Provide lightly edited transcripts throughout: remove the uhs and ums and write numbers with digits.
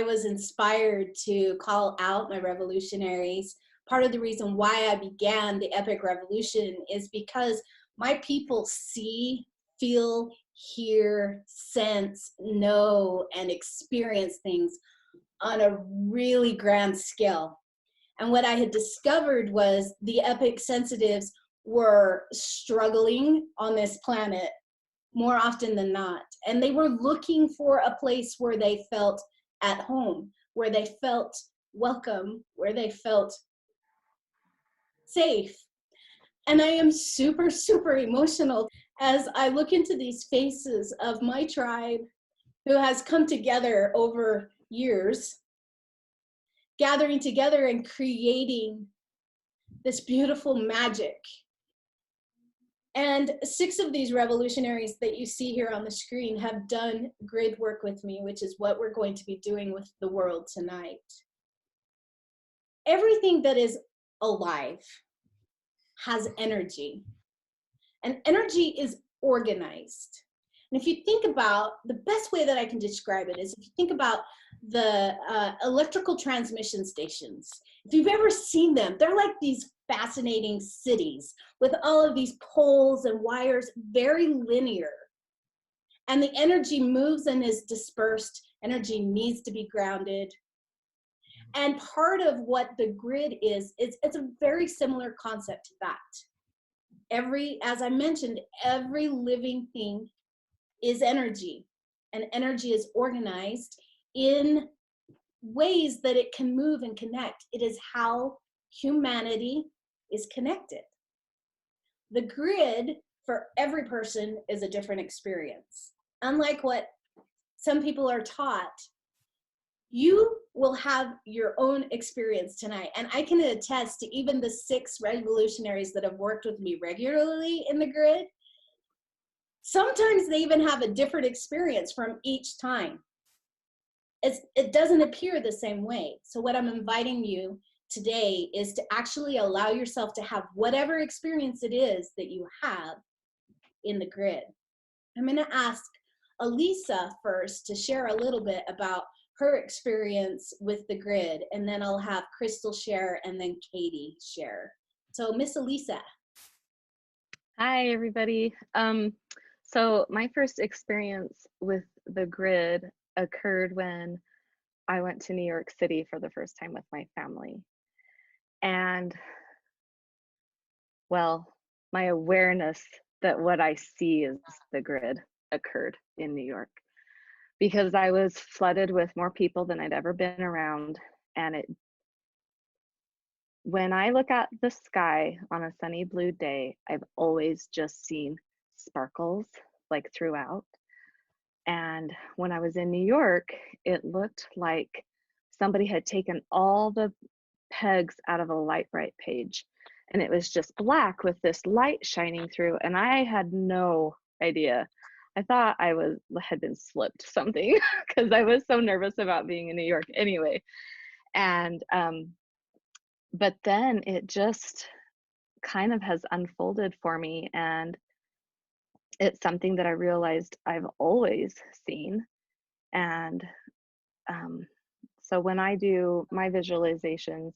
was inspired to call out my revolutionaries. Part of the reason why I began the Epic Revolution is because my people see, feel, hear, sense, know, and experience things on a really grand scale. And what I had discovered was the epic sensitives were struggling on this planet more often than not. And they were looking for a place where they felt at home, where they felt welcome, where they felt safe. And I am super, super emotional as I look into these faces of my tribe who has come together over years, gathering together and creating this beautiful magic. And 6 of these revolutionaries that you see here on the screen have done grid work with me, which is what we're going to be doing with the world tonight. Everything that is alive has energy, and energy is organized. And if you think about, the best way that I can describe it is if you think about the electrical transmission stations. If you've ever seen them, they're like these fascinating cities with all of these poles and wires, very linear. And the energy moves and is dispersed. Energy needs to be grounded. And part of what the grid is it's a very similar concept to that. As I mentioned, every living thing is energy, and energy is organized in ways that it can move and connect. It is how humanity is connected. The grid for every person is a different experience. Unlike what some people are taught, you will have your own experience tonight. And I can attest to even the 6 revolutionaries that have worked with me regularly in the grid. Sometimes they even have a different experience from each time. It doesn't appear the same way. So what I'm inviting you today is to actually allow yourself to have whatever experience it is that you have in the grid. I'm going to ask Elisa first to share a little bit about her experience with the grid, and then I'll have Crystal share and then Katie share. So Miss Elisa. Hi, everybody. So my first experience with the grid occurred when I went to New York City for the first time with my family. And well, my awareness that what I see is the grid occurred in New York because I was flooded with more people than I'd ever been around. And when I look at the sky on a sunny blue day, I've always just seen sparkles like throughout. And when I was in New York, it looked like somebody had taken all the pegs out of a Light-Bright page, and it was just black with this light shining through, and I had no idea. I thought I had been slipped something because I was so nervous about being in New York anyway. And but then it just kind of has unfolded for me, and it's something that I realized I've always seen. And so when I do my visualizations,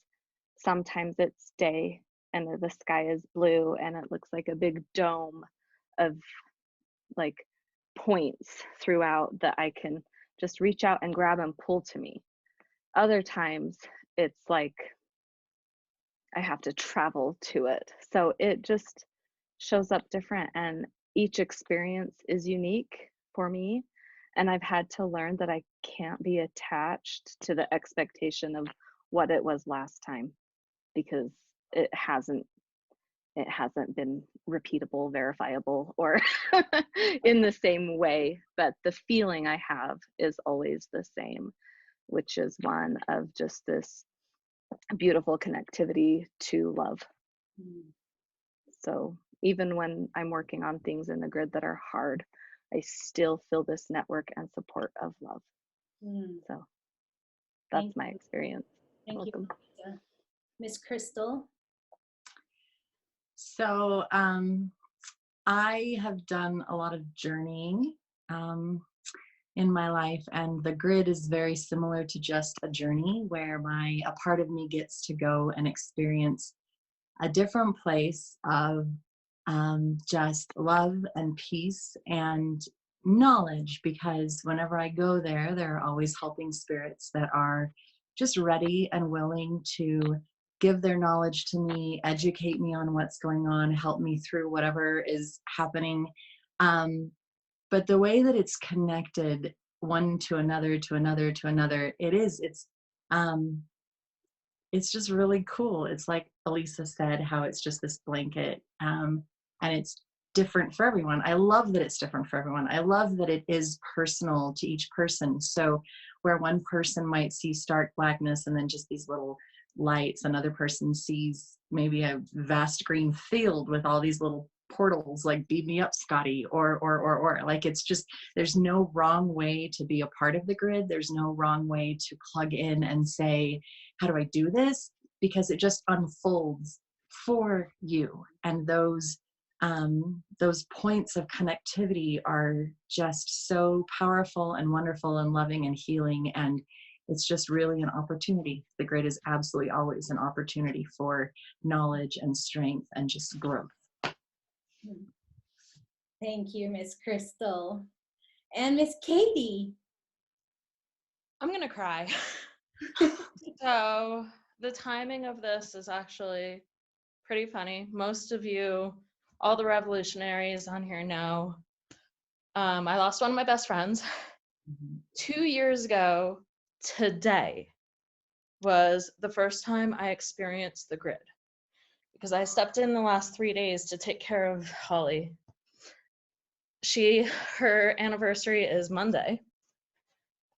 sometimes it's day and the sky is blue and it looks like a big dome of like points throughout that I can just reach out and grab and pull to me. Other times it's like I have to travel to it. So it just shows up different, and each experience is unique for me. And I've had to learn that I can't be attached to the expectation of what it was last time, because it hasn't been repeatable, verifiable, or in the same way. But the feeling I have is always the same, which is one of just this beautiful connectivity to love. So even when I'm working on things in the grid that are hard, I still feel this network and support of love. So that's my experience. Thank you, Miss Crystal. So I have done a lot of journeying in my life, and the grid is very similar to just a journey where a part of me gets to go and experience a different place of just love and peace and knowledge, because whenever I go there, there are always helping spirits that are just ready and willing to give their knowledge to me, educate me on what's going on, help me through whatever is happening. Um, but the way that it's connected one to another to another to another, um, it's just really cool. It's like Elisa said, how it's just this blanket, and it's different for everyone. I love that it's different for everyone. I love that it is personal to each person. So where one person might see stark blackness and then just these little lights, another person sees maybe a vast green field with all these little portals, like beam me up, Scotty, or like, it's just, there's no wrong way to be a part of the grid. There's no wrong way to plug in and say, how do I do this? Because it just unfolds for you. And those points of connectivity are just so powerful and wonderful and loving and healing. And it's just really an opportunity. The grid is absolutely always an opportunity for knowledge and strength and just growth. Thank you, Miss Crystal. And Miss Katie. I'm gonna cry. So the timing of this is actually pretty funny. Most of you, all the revolutionaries on here know, I lost one of my best friends. 2 years ago today was the first time I experienced the grid, because I stepped in the last 3 days to take care of Holly. Her anniversary is Monday.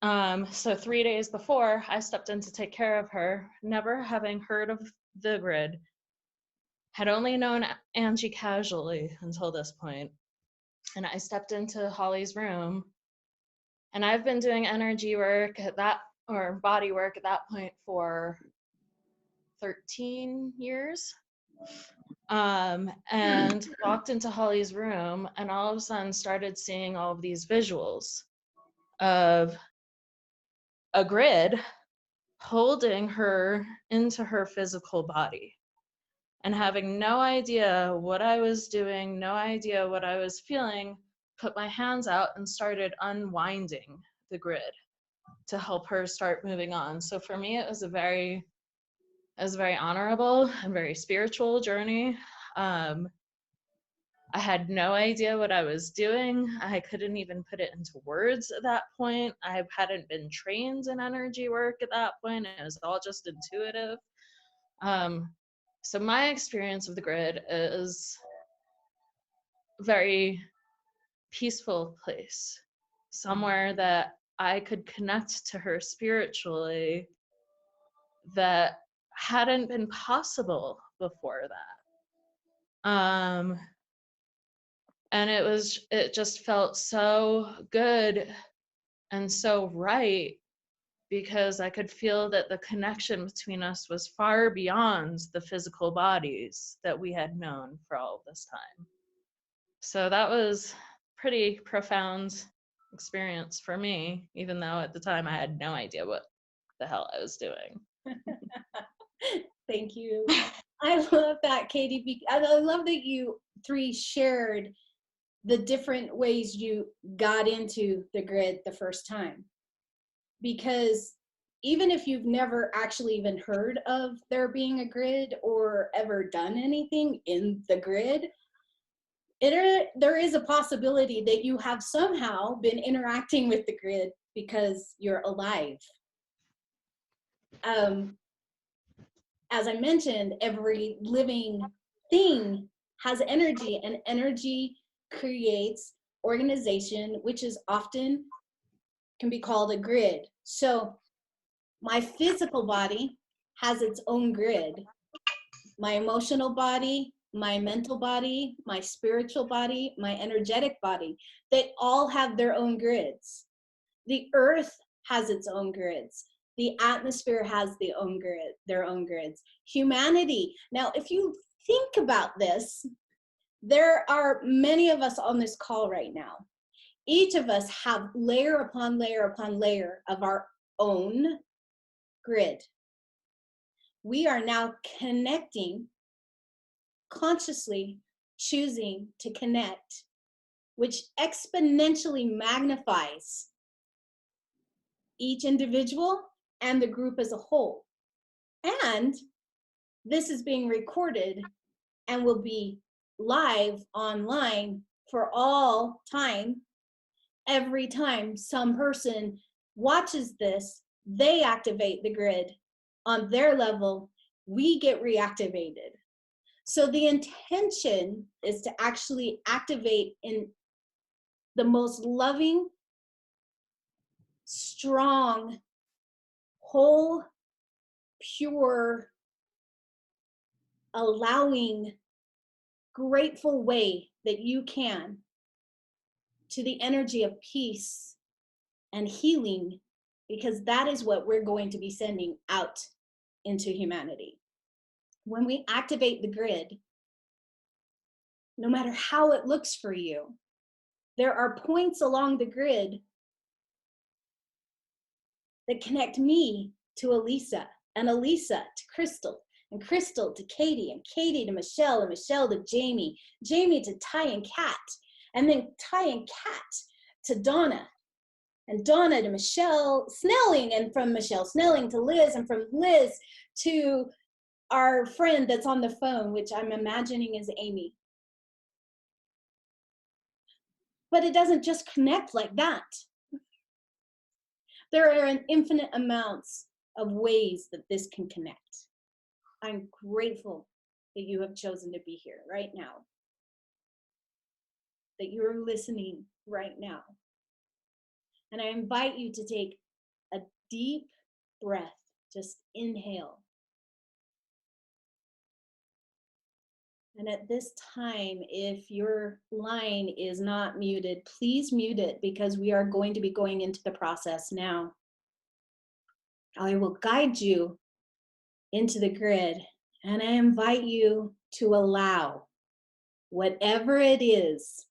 So 3 days before, I stepped in to take care of her, never having heard of the grid, had only known Angie casually until this point. And I stepped into Holly's room, and I've been doing energy work or body work at that point for 13 years. And walked into Holly's room, and all of a sudden started seeing all of these visuals of a grid holding her into her physical body, and having no idea what I was doing, no idea what I was feeling, put my hands out and started unwinding the grid to help her start moving on. So for me, it was a very honorable and very spiritual journey. I had no idea what I was doing. I couldn't even put it into words at that point. I hadn't been trained in energy work at that point. It was all just intuitive. So my experience of the grid is a very peaceful place, somewhere that I could connect to her spiritually that hadn't been possible before that. And it just felt so good and so right, because I could feel that the connection between us was far beyond the physical bodies that we had known for all of this time. So that was pretty profound experience for me, even though at the time I had no idea what the hell I was doing. Thank you. I love that, Katie. I love that you three shared the different ways you got into the grid the first time. Because even if you've never actually even heard of there being a grid or ever done anything in the grid, there is a possibility that you have somehow been interacting with the grid because you're alive. As I mentioned, every living thing has energy, and energy creates organization, which is often can be called a grid. So my physical body has its own grid. My emotional body, my mental body, my spiritual body, my energetic body, they all have their own grids. The earth has its own grids. The atmosphere has their own grids. Humanity. Now, if you think about this, there are many of us on this call right now. Each of us have layer upon layer upon layer of our own grid. We are now connecting, consciously choosing to connect, which exponentially magnifies each individual and the group as a whole. And this is being recorded and will be live online for all time. Every time some person watches this, they activate the grid on their level, we get reactivated. So the intention is to actually activate in the most loving, strong, whole, pure, allowing, grateful way that you can to the energy of peace and healing, because that is what we're going to be sending out into humanity. When we activate the grid, no matter how it looks for you, there are points along the grid that connect me to Elisa, and Elisa to Crystal, and Crystal to Katie, and Katie to Michelle, and Michelle to Jamie, Jamie to Ty and Kat, and then Ty and Kat to Donna, and Donna to Michelle Snelling, and from Michelle Snelling to Liz, and from Liz to our friend that's on the phone, which I'm imagining is Amy. But it doesn't just connect like that. There are an infinite amounts of ways that this can connect. I'm grateful that you have chosen to be here right now, that you're listening right now. And I invite you to take a deep breath, just inhale. And at this time, if your line is not muted, please mute it, because we are going to be going into the process now. I will guide you into the grid, and I invite you to allow whatever it is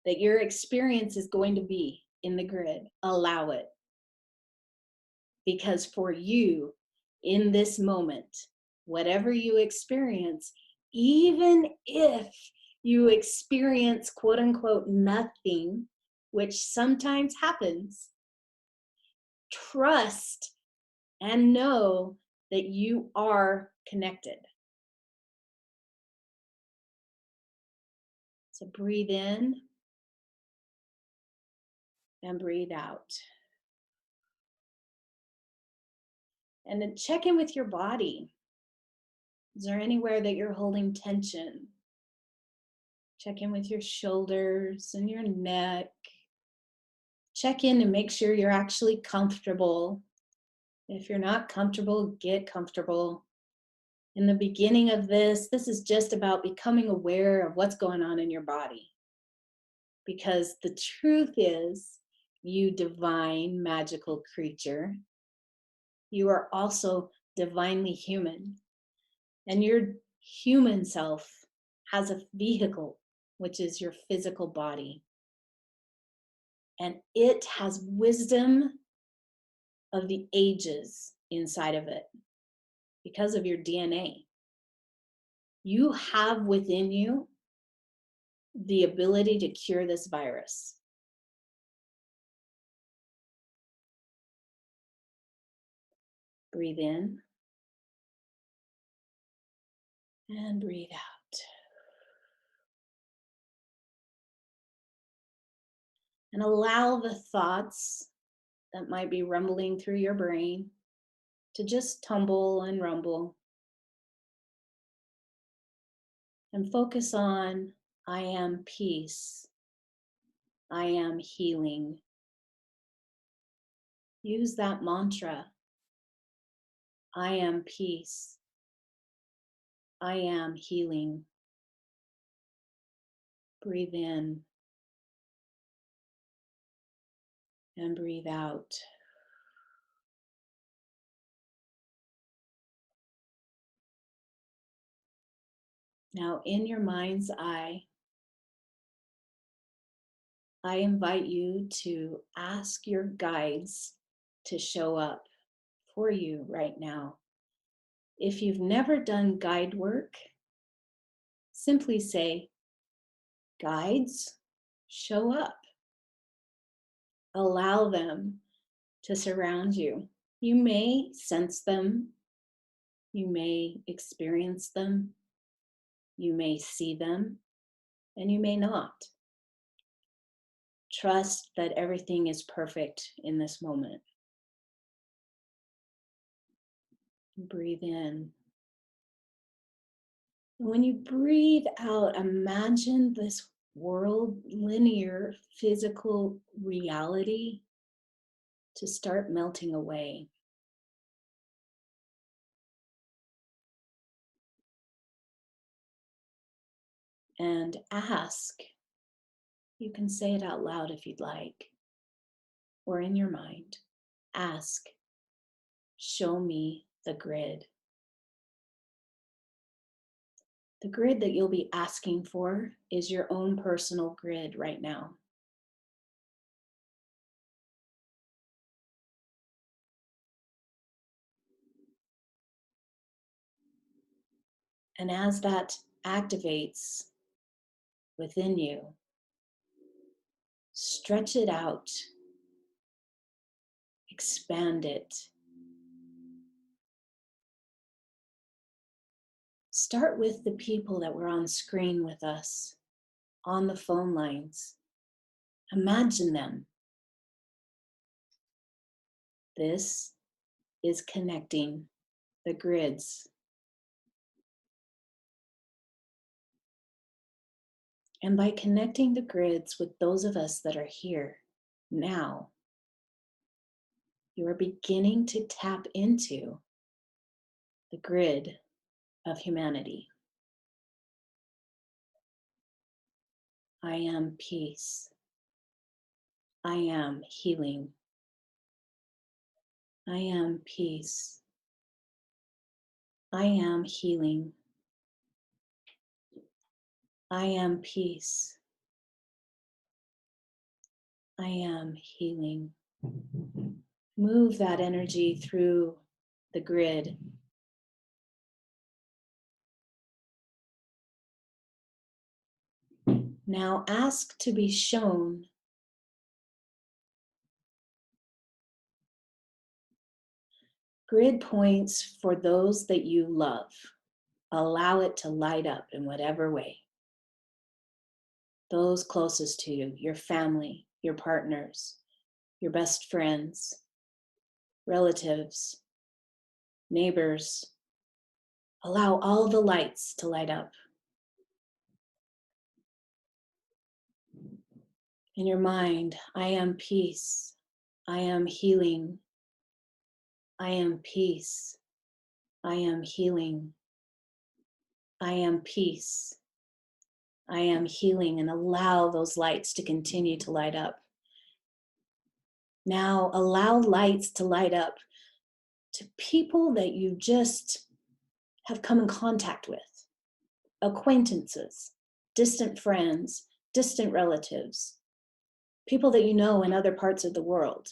that your experience is going to be in the grid, allow it. Because for you, in this moment, whatever you experience, even if you experience quote unquote nothing, which sometimes happens, trust and know that you are connected. So breathe in and breathe out. And then check in with your body. Is there anywhere that you're holding tension? Check in with your shoulders and your neck. Check in and make sure you're actually comfortable. If you're not comfortable, get comfortable. In the beginning of this is just about becoming aware of what's going on in your body. Because the truth is, you divine, magical creature, you are also divinely human. And your human self has a vehicle, which is your physical body. And it has wisdom of the ages inside of it because of your DNA. You have within you the ability to cure this virus. Breathe in and breathe out. And allow the thoughts that might be rumbling through your brain to just tumble and rumble. And focus on, I am peace. I am healing. Use that mantra. I am peace. I am healing. Breathe in and breathe out. Now, in your mind's eye, I invite you to ask your guides to show up for you right now. If you've never done guide work, simply say, guides, show up. Allow them to surround you. You may sense them, you may experience them, you may see them, and you may not. Trust that everything is perfect in this moment. Breathe in. And when you breathe out, imagine this world, linear, physical reality to start melting away. And ask, you can say it out loud if you'd like, or in your mind. Ask, show me the grid. The grid that you'll be asking for is your own personal grid right now. And as that activates within you, stretch it out, expand it. Start with the people that were on screen with us, on the phone lines. Imagine them. This is connecting the grids. And by connecting the grids with those of us that are here now, you are beginning to tap into the grid of humanity. I am peace. I am healing. I am peace. I am healing. I am peace. I am healing. Move that energy through the grid. Now ask to be shown grid points for those that you love. Allow it to light up in whatever way. Those closest to you, your family, your partners, your best friends, relatives, neighbors. Allow all the lights to light up. In your mind, I am peace. I am healing. I am peace. I am healing. I am peace. I am healing, and allow those lights to continue to light up. Now allow lights to light up to people that you just have come in contact with, acquaintances, distant friends, distant relatives, people that you know in other parts of the world,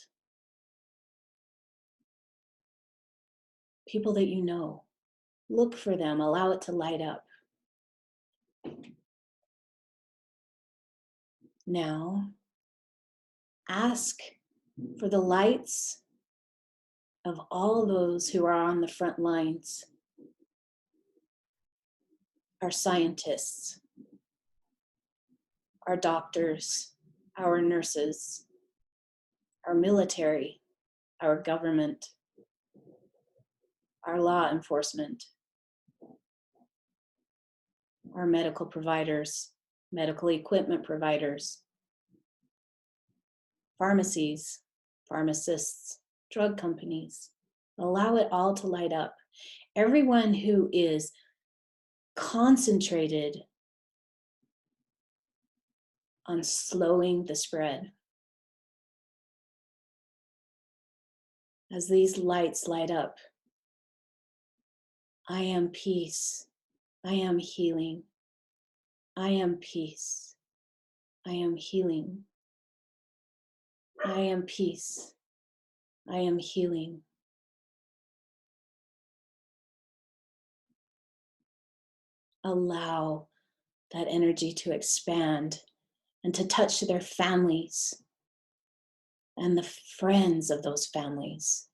people that you know. Look for them, allow it to light up. Now, ask for the lights of all those who are on the front lines, our scientists, our doctors, our nurses, our military, our government, our law enforcement, our medical providers, medical equipment providers, pharmacies, pharmacists, drug companies. Allow it all to light up. Everyone who is concentrated on slowing the spread. As these lights light up, I am peace. I am healing. I am peace. I am healing. I am peace. I am healing. Allow that energy to expand and to touch their families and the friends of those families.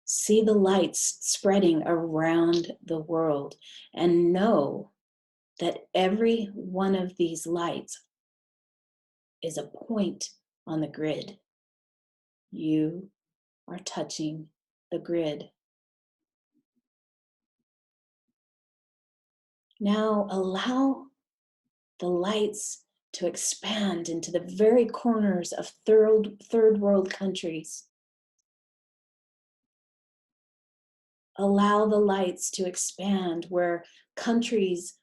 See the lights spreading around the world and know that every one of these lights is a point on the grid. You are touching the grid. Now allow the lights to expand into the very corners of third world countries. Allow the lights to expand where countries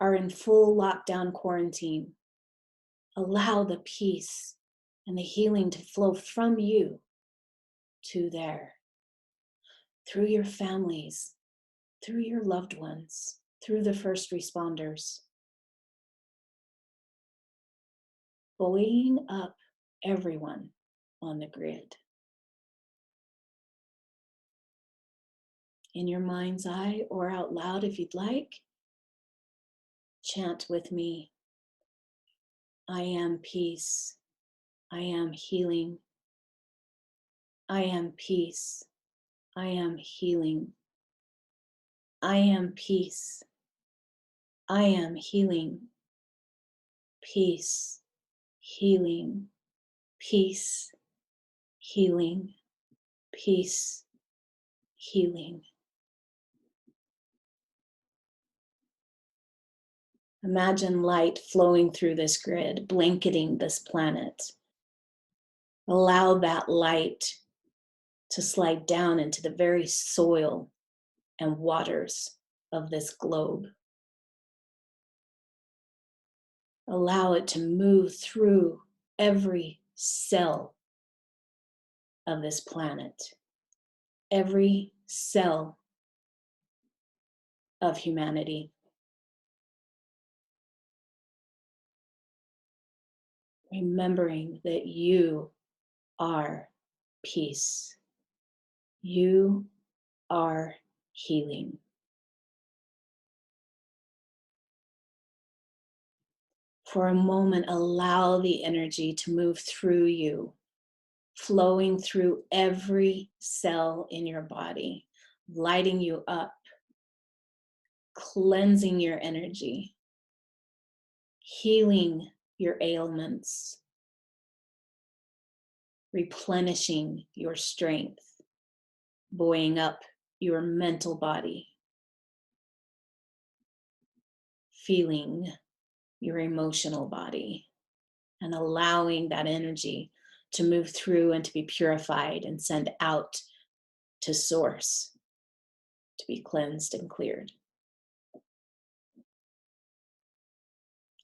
are in full lockdown quarantine. Allow the peace and the healing to flow from you to there, through your families, through your loved ones, through the first responders. Buoying up everyone on the grid. In your mind's eye or out loud if you'd like, chant with me. I am peace. I am healing. I am peace. I am healing. I am peace. I am healing. Peace, healing, peace, healing, peace, healing. Imagine light flowing through this grid, blanketing this planet. Allow that light to slide down into the very soil and waters of this globe. Allow it to move through every cell of this planet, every cell of humanity. Remembering that you are peace. You are healing. For a moment, allow the energy to move through you, flowing through every cell in your body, lighting you up, cleansing your energy, healing your ailments, replenishing your strength, buoying up your mental body, feeling your emotional body, and allowing that energy to move through and to be purified and sent out to source to be cleansed and cleared.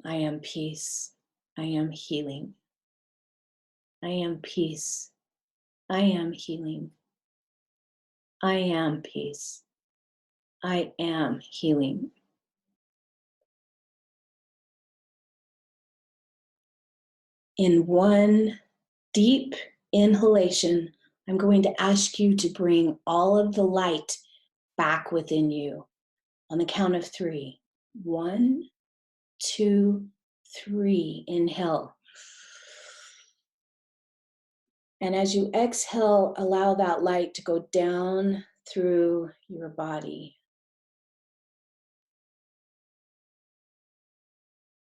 I am peace. I am healing. I am peace. I am healing. I am peace. I am healing. In one deep inhalation, I'm going to ask you to bring all of the light back within you on the count of 3. 1, 2, 3. Inhale. And as you exhale, allow that light to go down through your body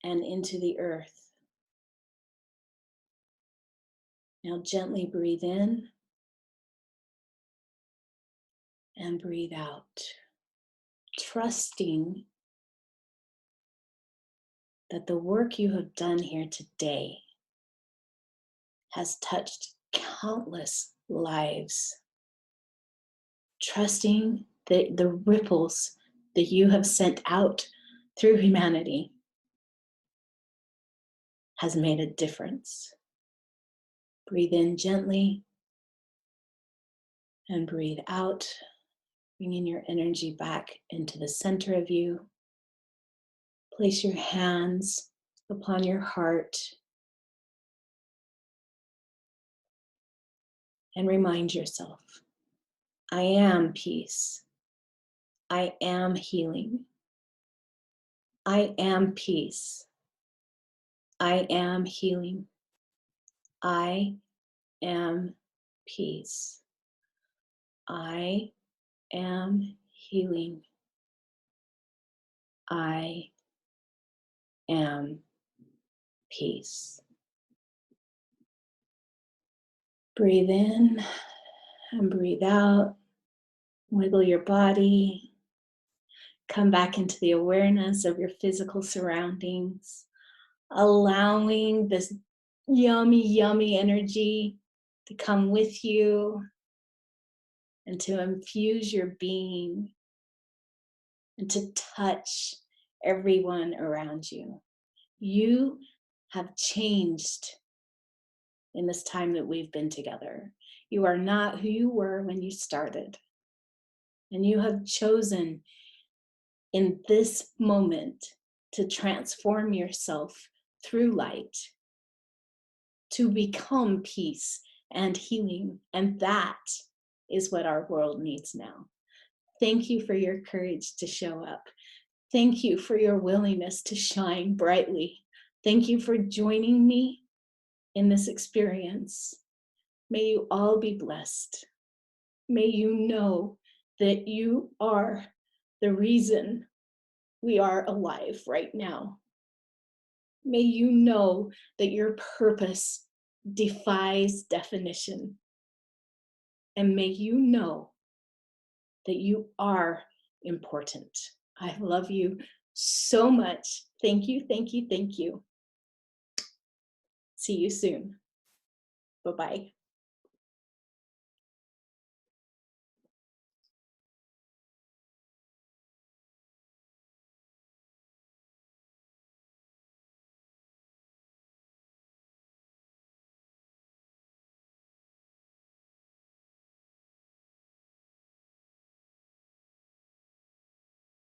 and into the earth. Now gently breathe in and breathe out, trusting that the work you have done here today has touched countless lives. Trusting that the ripples that you have sent out through humanity has made a difference. Breathe in gently and breathe out, bringing your energy back into the center of you. Place your hands upon your heart and remind yourself, I am peace. I am healing. I am peace. I am healing. I am peace. I am healing. I am peace. Breathe in and breathe out. Wiggle your body. Come back into the awareness of your physical surroundings, allowing this yummy, yummy energy to come with you and to infuse your being and to touch everyone around you. You have changed in this time that we've been together. You are not who you were when you started. And you have chosen in this moment to transform yourself through light, to become peace and healing. And that is what our world needs now. Thank you for your courage to show up. Thank you for your willingness to shine brightly. Thank you for joining me in this experience. May you all be blessed. May you know that you are the reason we are alive right now. May you know that your purpose defies definition. And may you know that you are important. I love you so much. Thank you, thank you, thank you. See you soon. Bye-bye.